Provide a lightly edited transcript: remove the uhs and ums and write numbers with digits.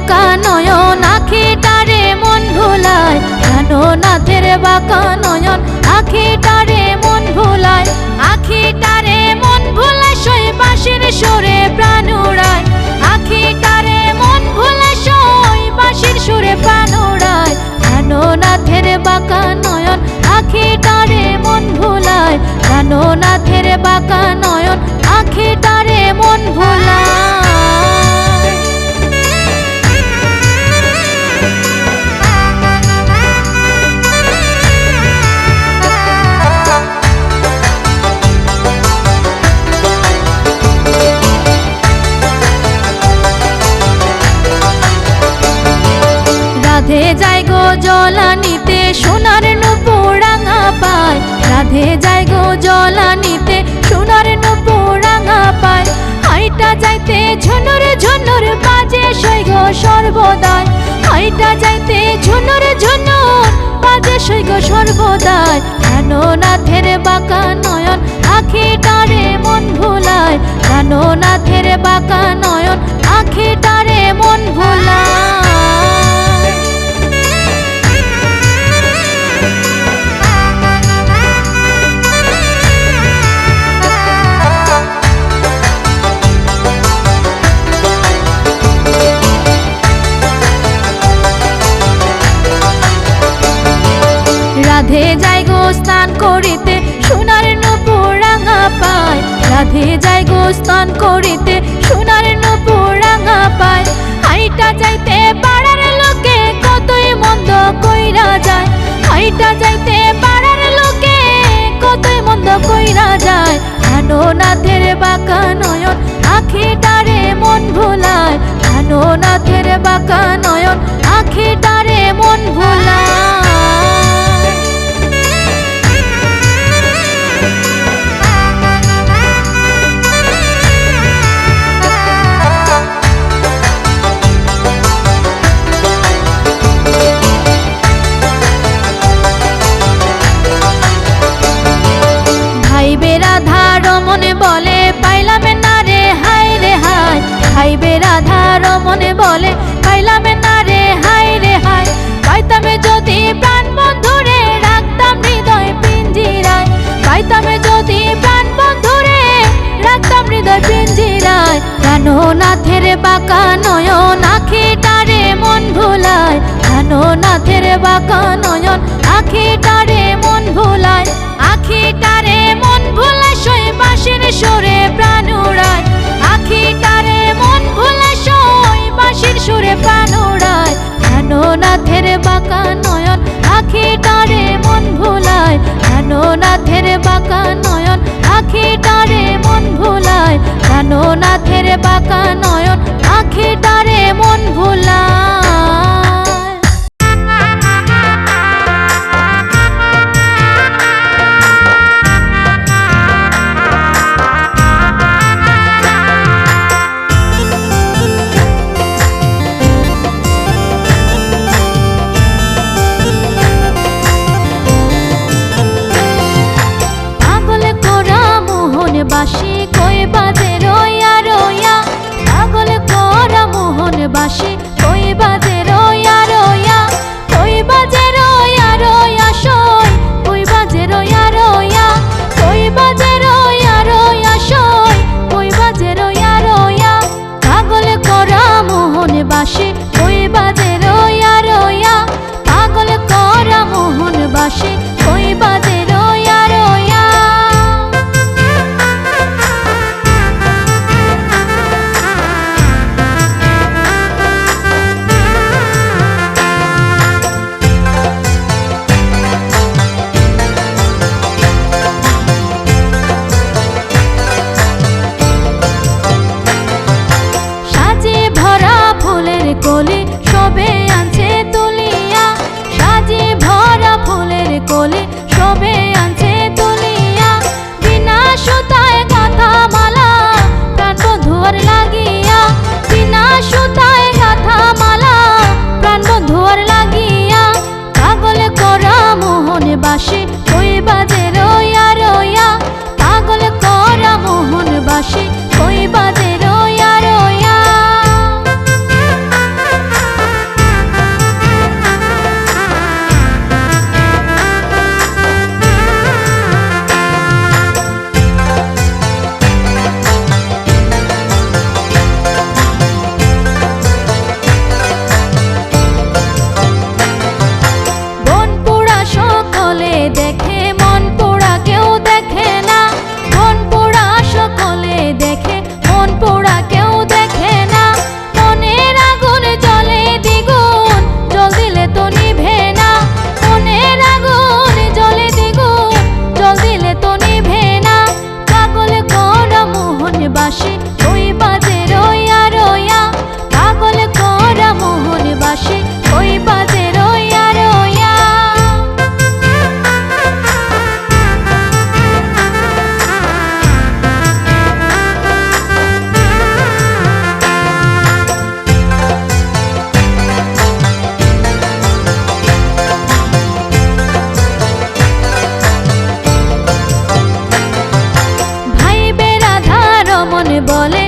বাঁকা নয়ন আখিটারে মন ভুলায়, প্রাণনাথের বাঁকা নয়ন আখিটারে মন ভুলায়, আখিটারে মন ভুলায় সই বাঁশির সুরে প্রাণ উড়ায়, আখিটারে মন ভুলায় সই বাঁশির সুরে প্রাণ উড়ায়। প্রাণনাথের বাঁকা নয়ন আখিটারে মন ভুলায়, প্রাণনাথের বাঁকা নয়ন আখিটারে মন ভুলায়। রাধে যায় গো জলানিতে সোনার নূপুর রাঙা পায়, রাধে যায় গো জলানিতে সোনার নূপুর রাঙা পায়, হাইটা যাইতে ঝুনুর ঝুনুর বাজে সই গো সর্বদাই, হাইটা যাইতে ঝুনুর ঝুনুর বাজে সই গো সর্বদাই। প্রাণনাথের বাঁকা নয়ন আখিটারে মন ভুলায়, প্রাণনাথের বাঁকা নয়ন আখিটারে মন ভুলায়। রাধে যায় গো স্নান করিতে সোনার নূপুর রাঙা পায়, রাধে যায় গো স্নান করিতে সোনার নূপুর রাঙা পায়, হাইটা যাইতে পাড়ার লোকে কতই মন্দ কইরা যায়, হাইটা যাইতে পাড়ার লোকে কতই মন্দ কইরা যায়। প্রাণনাথের বাঁকা নয়ন আখিটারে মন ভুলায়, প্রাণনাথের বাঁকা নয়ন আখিটারে মন ভুলায়। ভাইবে রাধা রমনে বলে পাইলাম না রে হায় রে হায়, ভাইবে রাধা রমনে বলে পাইলাম না রে হায় রে হায়, পাইতাম যদি প্রাণ বন্ধুরে রাখতাম হৃদয় পিঞ্জিরায়, পাইতাম যদি প্রাণ বন্ধুরে রাখতাম হৃদয় পিঞ্জিরায়। প্রাণনাথের বাঁকা নয়ন আখিটারে মন ভুলায়, প্রাণনাথের বাঁকা নয়ন আখিটারে মন ভুলায়, আখিটারে মন ভুলায় সই বাঁশির সুরে প্রাণ উড়ায়, আখিটারে মন ভুলায় সই বাঁশির সুরে প্রাণ উড়ায়। প্রাণনাথের বাঁকা নয়ন আখিটারে মন ভুলায়, প্রাণনাথের বাঁকা নয়ন আখিটারে মন ভুলায়, প্রাণনাথের বাঁকা নয়ন আখিটারে মন ভুলায়। বাঁশি কই বাজে রইয়া রইয়া, পাগল করা মোহন বাঁশি কই বাজে রইয়া রইয়া, কই বাজে রইয়া রইয়া সই কই বাজে রইয়া রইয়া, কই বাজে রইয়া রইয়া সই কই বাজে রইয়া রইয়া, পাগল করা মোহন বাঁশি কই বাজে রইয়া রইয়া, পাগল করা মোহন বাঁশি কই বাজে রইয়া রইয়া। দেখে মন পোড়া কেউ দেখে না। মনের আগুন জ্বলে দ্বিগুণ, জল দিলে তো নিভে না। মনের আগুন জ্বলে দ্বিগুণ, জল দিলে তো নিভে না। পাগল করা মোহন বাসে ওই বাজে রইয়া রইয়া, পাগল করা মোহন বাসে ওই বাজে রইয়া রইয়া। ভাইবে রাধা রমন বলে